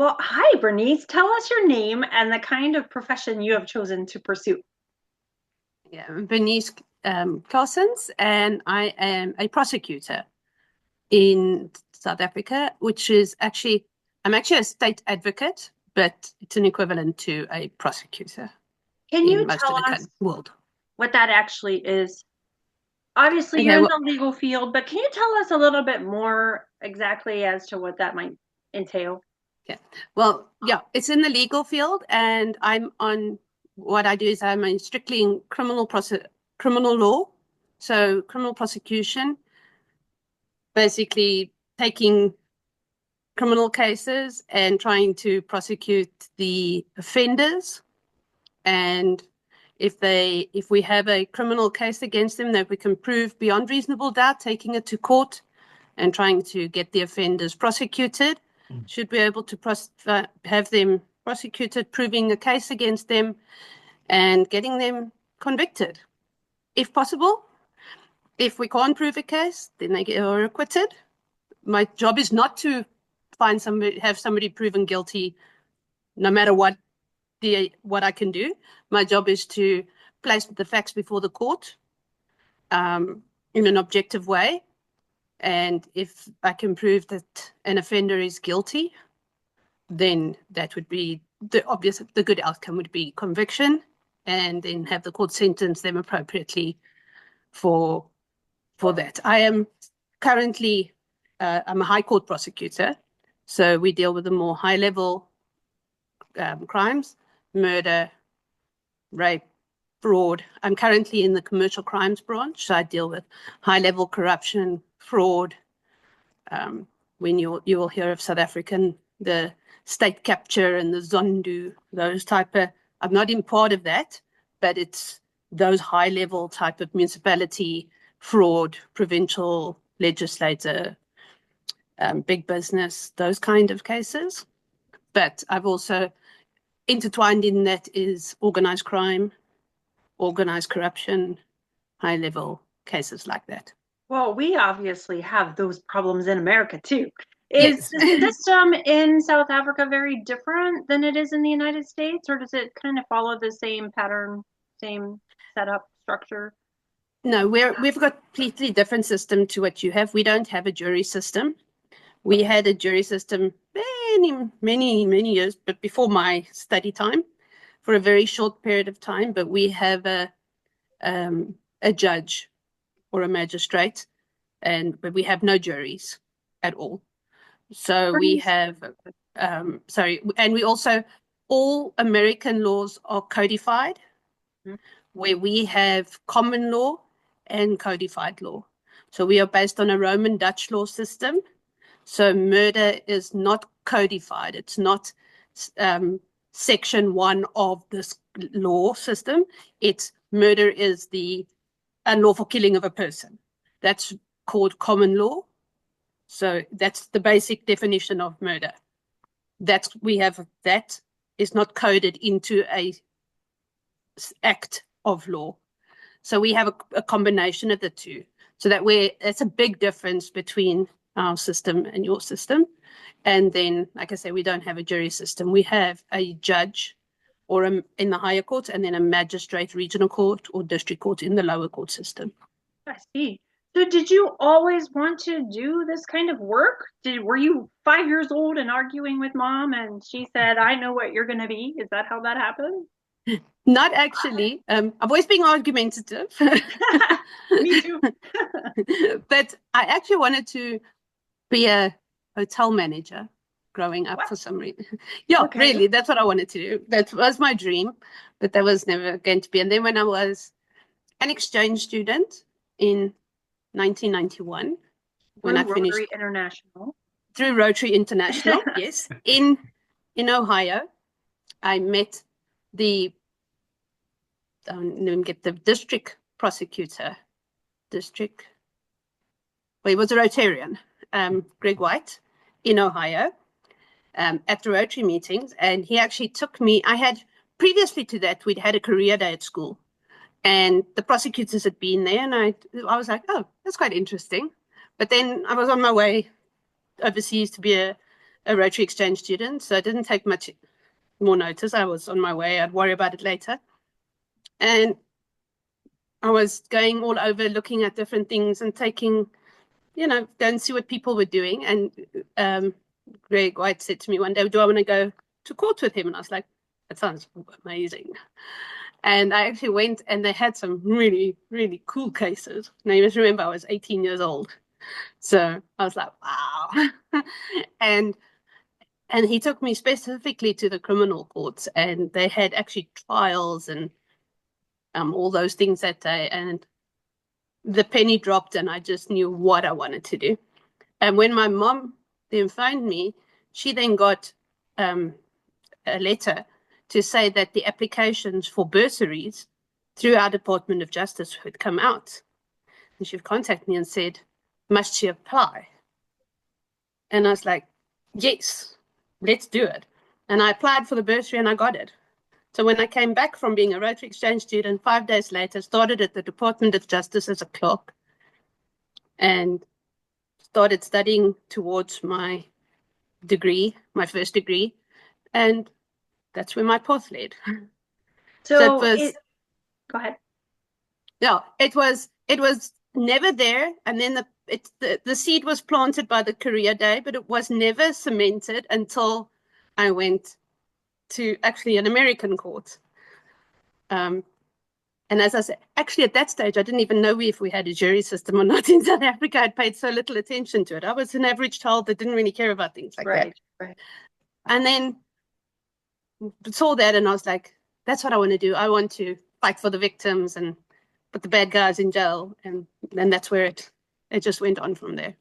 Well, hi, Bernice. Tell us your name and the kind of profession you have chosen to pursue. Yeah, I'm Berenice Clasens, and I am a prosecutor in South Africa, which is I'm actually a state advocate, but it's an equivalent to a prosecutor Can you in most tell of the us world. what that actually is? Obviously, you're Okay, in well, the legal field, but can you tell us a little bit more exactly as to what that might entail? yeah, yeah, it's in the legal field, and what I do is strictly in criminal law, so criminal prosecution, basically taking criminal cases and trying to prosecute the offenders. And if we have a criminal case against them that we can prove beyond reasonable doubt, taking it to court and trying to get the offenders prosecuted, should be able to have them prosecuted, proving a case against them and getting them convicted, if possible. If we can't prove a case, then are acquitted. My job is not to have somebody proven guilty no matter what I can do. My job is to place the facts before the court in an objective way. And if I can prove that an offender is guilty, then that would be the good outcome would be conviction, and then have the court sentence them appropriately for that. I am currently I'm a high court prosecutor, so we deal with the more high level crimes, murder, rape, fraud. I'm currently in the commercial crimes branch, so I deal with high level corruption, fraud. When you will hear of South African, the state capture and the Zondu, those type of. I'm not in part of that, but it's those high level type of municipality fraud, provincial legislator, big business, those kind of cases. But I've also intertwined in that is organized crime, organized corruption, high level cases like that. Well, we obviously have those problems in America too. Is Yes. the system in South Africa very different than it is in the United States, or does it kind of follow the same pattern, same setup structure? No, we've got a completely different system to what you have. We don't have a jury system. We Okay. had a jury system many years, but before my study time, for a very short period of time. But we have a judge or a magistrate, but we have no juries at all. So we Bernice, have, and we also, all American laws are codified, where we have common law and codified law. So we are based on a Roman Dutch law system. So murder is not codified. It's not section one of this law system. It's murder is the unlawful killing of a person. That's called common law. So that's the basic definition of murder. That is not coded into a act of law. So we have a combination of the two. So that's a big difference between our system and your system. And then, like I say, we don't have a jury system. We have a judge in the higher court, and then a magistrate, regional court, or district court in the lower court system. I see. So did you always want to do this kind of work? Were you 5 years old and arguing with mom and she said, I know what you're gonna be? Is that how that happened? Not actually. I've always been argumentative, Me too. but I actually wanted to be a hotel manager growing up What? for some reason. Yeah, Okay. really, that's what I wanted to do. That was my dream, but that was never going to be. And then when I was an exchange student in 1991, when Through I'd finished Rotary International. through Rotary International, yes, in Ohio, I met the get the district prosecutor, district. Well, he was a Rotarian, Greg White, in Ohio, at the Rotary meetings, and he actually took me. I had previously to that we'd had a career day at school, and the prosecutors had been there, and I was like, oh, that's quite interesting. But then I was on my way overseas to be a a Rotary Exchange student, so I didn't take much more notice. I was on my way. I'd worry about it later. And I was going all over looking at different things and taking, go and see what people were doing. And Greg White said to me one day, do I want to go to court with him? And I was like, that sounds amazing. And I actually went, and they had some really, really cool cases. Now, you must remember, I was 18 years old. So I was like, wow. and and he took me specifically to the criminal courts, and they had actually trials and all those things that day. And the penny dropped, and I just knew what I wanted to do. And when my mom then phoned me, she then got a letter to say that the applications for bursaries through our Department of Justice had come out. And she contacted me and said, must she apply? And I was like, yes, let's do it. And I applied for the bursary and I got it. So when I came back from being a Rotary Exchange student, 5 days later, started at the Department of Justice as a clerk and started studying towards my degree, my first degree. And that's where my path led. So it So was, go ahead. yeah, it was never there. And then the seed was planted by the career day, but it was never cemented until I went to actually an American court. And as I said, actually at that stage, I didn't even know if we had a jury system or not in South Africa. I'd paid so little attention to it. I was an average child that didn't really care about things like that. Right. And then saw that and I was like, that's what I want to do. I want to fight for the victims and put the bad guys in jail. And then that's where it just went on from there.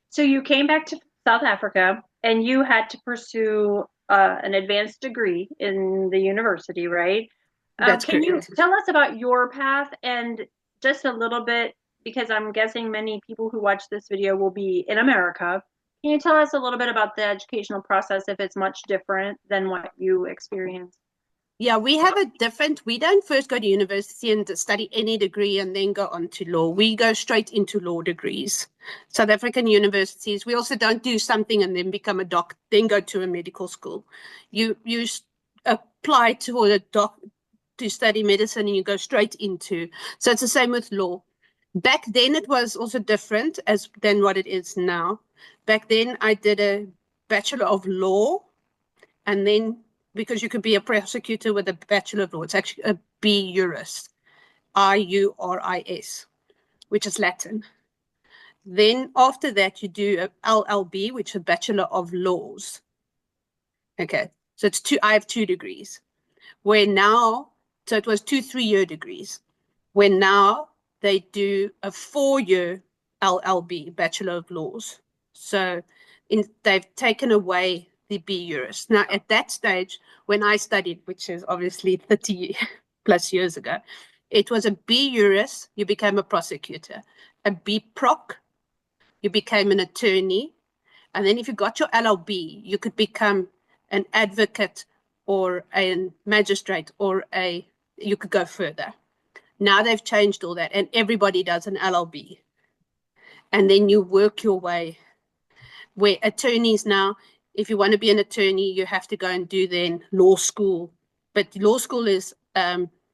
So you came back to South Africa and you had to pursue an advanced degree in the university, right? That's Can you correct. tell us about your path and just a little bit, because I'm guessing many people who watch this video will be in America. Can you tell us a little bit about the educational process, if it's much different than what you experienced? Yeah, we have a different, we don't first go to university and study any degree and then go on to law. We go straight into law degrees. South African universities, we also don't do something and then become a doc, then go to a medical school. You apply to a doc to study medicine and you go straight into. So it's the same with law. Back then it was also different than what it is now. Back then I did a Bachelor of Law, and then because you could be a prosecutor with a Bachelor of Law, it's actually a B Juris, IURIS, which is Latin. Then after that, you do a LLB, which is a Bachelor of Laws. Okay, so it's two. I have 2 degrees. Where now, so it was 2 3-year degrees. Where now they do a 4-year LLB, Bachelor of Laws. So they've taken away the B Juris. Now, at that stage, when I studied, which is obviously 30 plus years ago, it was a B Juris, you became a prosecutor. A B Proc, you became an attorney. And then if you got your LLB, you could become an advocate or a magistrate or you could go further. Now they've changed all that and everybody does an LLB. And then you work your way where attorneys now, if you want to be an attorney, you have to go and do then law school. But law school is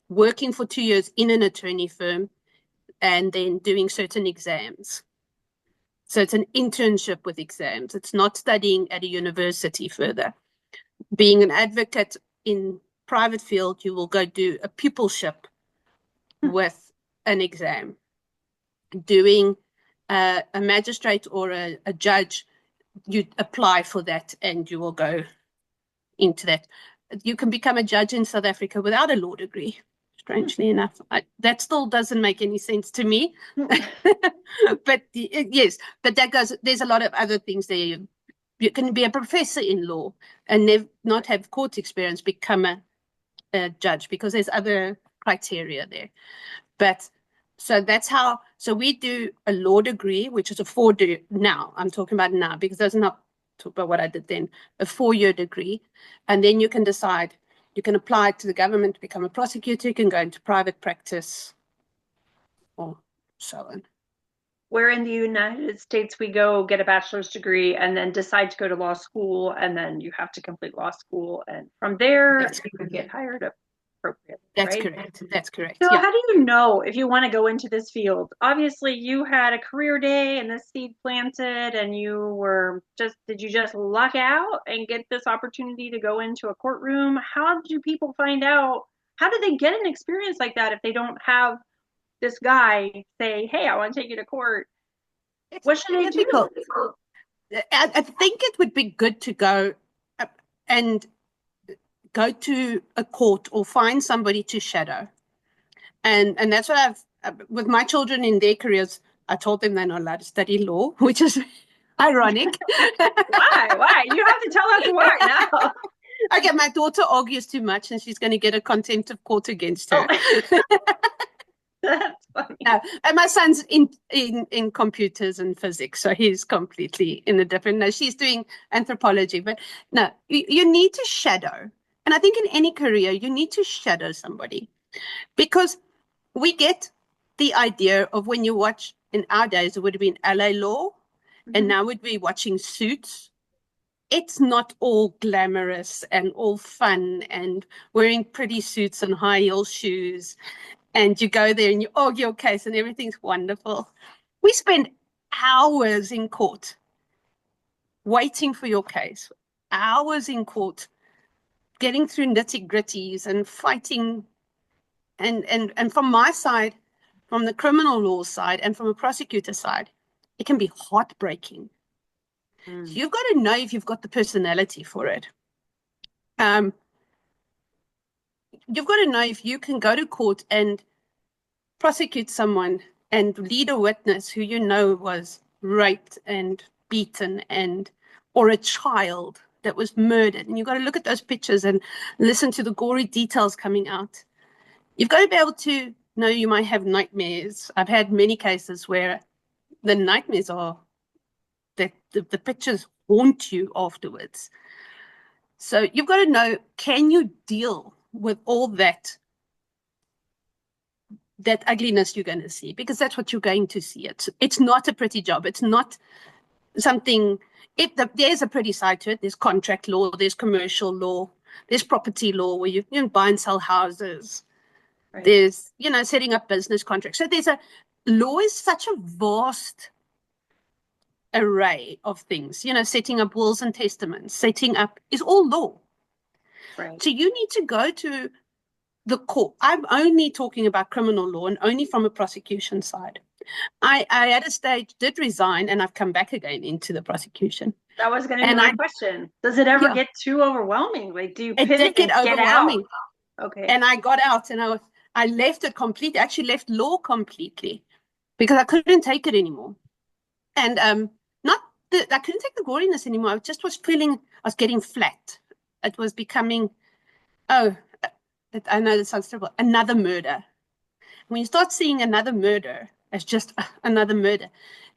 working for 2 years in an attorney firm and then doing certain exams. So it's an internship with exams. It's not studying at a university further. Being an advocate in private field, you will go do a pupilship with an exam. Doing a magistrate or a judge, you apply for that and you will go into that. You can become a judge in South Africa without a law degree, strangely enough. That still doesn't make any sense to me. But yes, but there's a lot of other things there. You can be a professor in law and not have court experience, become a judge, because there's other criteria there. But so that's how, so we do a law degree, which is a 4-year, now I'm talking about now because that's not talk about what I did then, a 4-year degree. And then you can decide, you can apply to the government to become a prosecutor, you can go into private practice or so on. where in the United States we go get a bachelor's degree and then decide to go to law school, and then you have to complete law school, and from there That's you can get hired appropriately, that's right? correct. That's correct. So Yeah. how do you know if you want to go into this field? Obviously, you had a career day and the seed planted, and did you just luck out and get this opportunity to go into a courtroom? How do people find out? How do they get an experience like that if they don't have this guy say, "Hey, I want to take you to court"? It's What should very they do? difficult. I think it would be good to go and go to a court or find somebody to shadow. And that's what with my children in their careers, I told them they're not allowed to study law, which is ironic. Why? Why? You have to tell us why now. Okay, my daughter argues too much and she's going to get a contempt of court against Oh, her. that's funny. And my son's in computers and physics, so he's completely in a different. No, she's doing anthropology, but no, you need to shadow. And I think in any career, you need to shadow somebody because we get the idea of when you watch, in our days, it would have been LA Law, and now we'd be watching Suits. It's not all glamorous and all fun and wearing pretty suits and high heel shoes. And you go there and you argue your case and everything's wonderful. We spend hours in court waiting for your case, hours in court getting through nitty gritties and fighting. And from my side, from the criminal law side and from a prosecutor side, it can be heartbreaking. So you've got to know if you've got the personality for it. You've got to know if you can go to court and prosecute someone and lead a witness who you know was raped and beaten or a child that was murdered. And you've got to look at those pictures and listen to the gory details coming out. You've got to be able to know you might have nightmares. I've had many cases where the nightmares are that the pictures haunt you afterwards. So you've got to know, can you deal with all that ugliness you're going to see? Because that's what you're going to see. It's not a pretty job. It's not something, there's a pretty side to it. There's contract law, there's commercial law, there's property law where you buy and sell houses. Right. There's, setting up business contracts. So law is such a vast array of things, setting up wills and testaments, setting up is all law. Right. So you need to go to the court. I'm only talking about criminal law and only from a prosecution side. I at a stage did resign and I've come back again into the prosecution. That was going to be my question. Does it ever get too overwhelming? Like, do you pivot and get overwhelming? Out? Okay. And I got out and I left it completely, actually left law completely because I couldn't take it anymore. And I couldn't take the goriness anymore. I just was feeling I was getting flat. It was becoming, I know this sounds terrible, another murder. When you start seeing another murder as just another murder,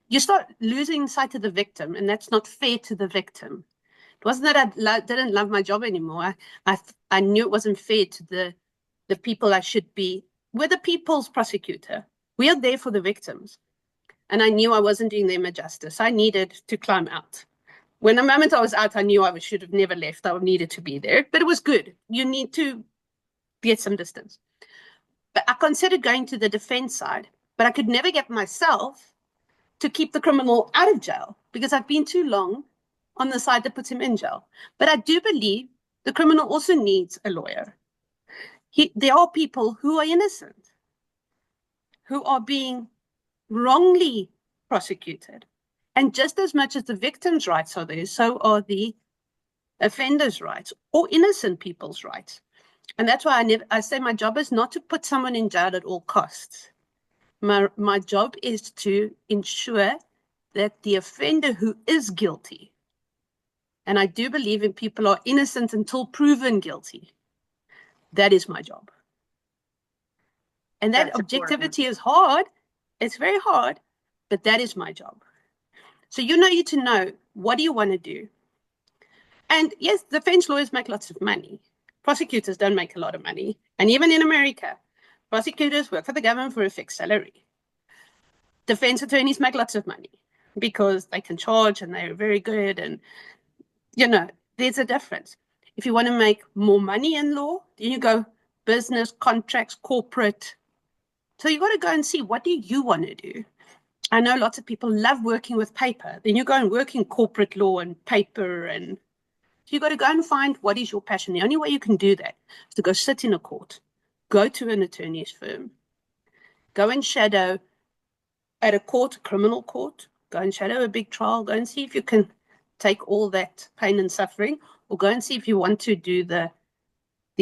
you start losing sight of the victim, and that's not fair to the victim. It wasn't that I didn't love my job anymore. I knew it wasn't fair to the people I should be. We're the people's prosecutor. We are there for the victims. And I knew I wasn't doing them a justice. I needed to climb out. When the moment I was out, I knew I should have never left. I needed to be there, but it was good. You need to get some distance. But I considered going to the defense side, but I could never get myself to keep the criminal out of jail because I've been too long on the side that puts him in jail. But I do believe the criminal also needs a lawyer. There are people who are innocent, who are being wrongly prosecuted. And just as much as the victim's rights are there, so are the offender's rights or innocent people's rights. And that's why I say my job is not to put someone in jail at all costs. My job is to ensure that the offender who is guilty, and I do believe in people are innocent until proven guilty, that is my job. And that objectivity is hard. It's very hard, but that is my job. So you need to know, what do you want to do? And yes, defense lawyers make lots of money. Prosecutors don't make a lot of money. And even in America, prosecutors work for the government for a fixed salary. Defense attorneys make lots of money because they can charge and they're very good. And, there's a difference. If you want to make more money in law, then you go business, contracts, corporate. So you got to go and see, what do you want to do? I know lots of people love working with paper. Then you go and work in corporate law and paper. And so you got to go and find what is your passion. The only way you can do that is to go sit in a court, go to an attorney's firm, go and shadow at a court, a criminal court, go and shadow a big trial, go and see if you can take all that pain and suffering, or go and see if you want to do the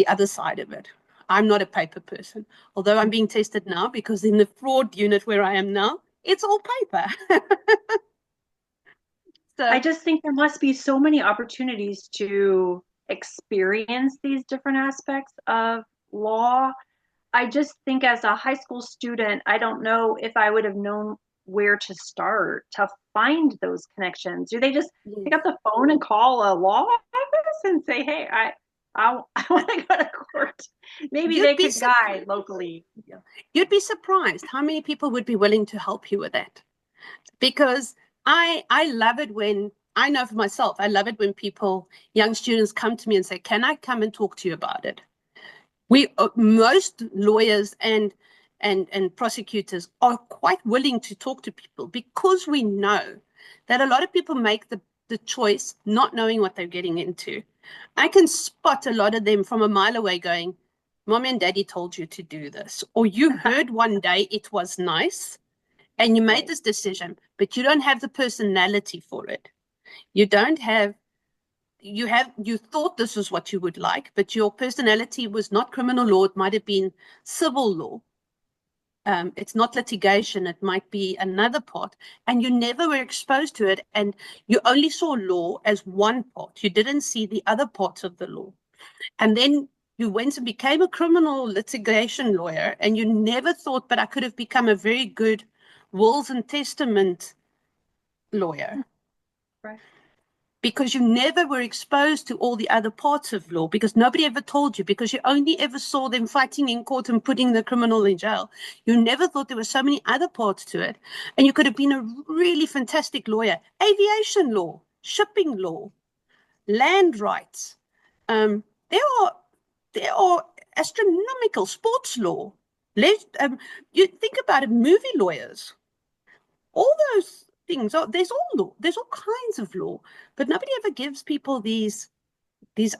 other side of it. I'm not a paper person, although I'm being tested now because in the fraud unit where I am now, it's all paper. I So just think there must be so many opportunities to experience these different aspects of law. I just think as a high school student, I don't know if I would have known where to start to find those connections. Do they just pick yes. up the phone and call a law office and say, "Hey, I want to go to court"? Maybe You'd they be could guide locally. you'd be surprised how many people would be willing to help you with that. Because I love it when I know for myself, I love it when people, young students, come to me and say, "Can I come and talk to you about it?" We most lawyers and prosecutors are quite willing to talk to people because we know that a lot of people make the choice not knowing what they're getting into. I can spot a lot of them from a mile away going, "Mom and Daddy told you to do this," or "You heard one day it was nice and you made Right. this decision, but you don't have the personality for it. You don't have you thought this was what you would like, but your personality was not criminal law. It might have been civil law. It's not litigation. It might be another part. And you never were exposed to it. And you only saw law as one part. You didn't see the other parts of the law. And then you went and became a criminal litigation lawyer. And you never thought, but I could have become a very good wills and testament lawyer Right. because you never were exposed to all the other parts of law because nobody ever told you because you only ever saw them fighting in court and putting the criminal in jail. You never thought there were so many other parts to it. And you could have been a really fantastic lawyer. Aviation law, shipping law, land rights. Um, there are there are astronomical sports law. Let, you think about it, movie lawyers, all those things are there's all law, there's all kinds of law, but nobody ever gives people these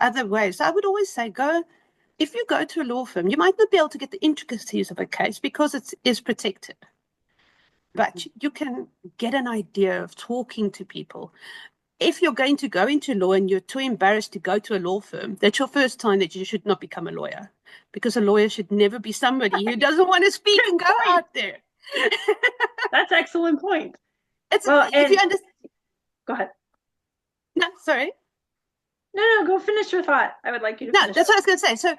other ways. So I would always say, go if you go to a law firm, you might not be able to get the intricacies of a case because it is protected, Mhm. but you can get an idea of talking to people. If you're going to go into law and you're too embarrassed to go to a law firm, that's your first time that you should not become a lawyer, because a lawyer should never be somebody who doesn't want to speak Good and go point. out there. That's excellent point. It's Well, if you and understand. go ahead. No, sorry. No, no, go finish your thought. I would like you to No, finish that's it. what I was going to say. So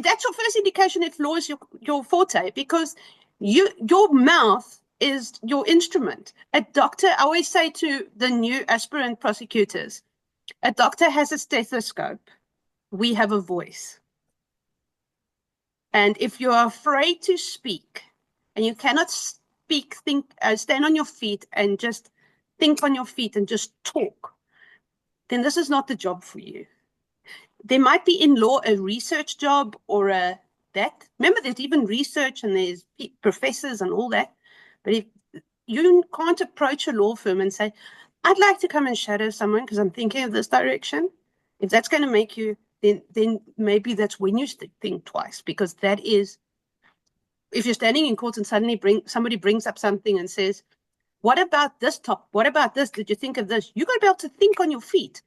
that's your first indication if law is your forte, because your mouth is your instrument. A doctor, I always say to the new aspirant prosecutors, a doctor has a stethoscope. We have a voice. And if you're afraid to speak and you cannot speak, stand on your feet and just think on your feet and just talk, then this is not the job for you. There might be in law a research job or a that. Remember, there's even research and there's professors and all that. But if you can't approach a law firm and say, "I'd like to come and shadow someone because I'm thinking of this direction," if that's going to make you, then maybe that's when you think twice, because that is, if you're standing in court and suddenly somebody brings up something and says, "What about this top? What about this? Did you think of this?" You got to be able to think on your feet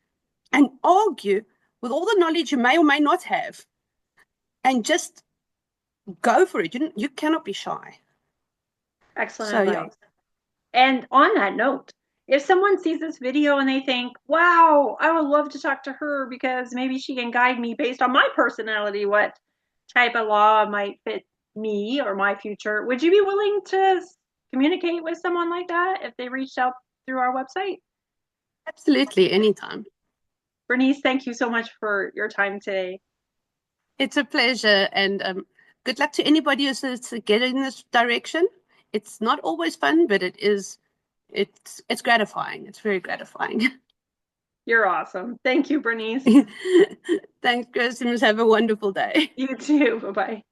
and argue with all the knowledge you may or may not have, and just go for it. You cannot be shy. Excellent So yeah, advice. And on that note, if someone sees this video and they think, wow, I would love to talk to her because maybe she can guide me based on my personality, what type of law might fit me or my future, would you be willing to communicate with someone like that if they reached out through our website? absolutely, anytime. Bernice, thank you so much for your time today. It's a pleasure, and good luck to anybody who's to get in this direction. it's not always fun, but it's gratifying. It's very gratifying. You're awesome. Thank you, Bernice. Thanks, Chris. Have a wonderful day. You too. Bye-bye.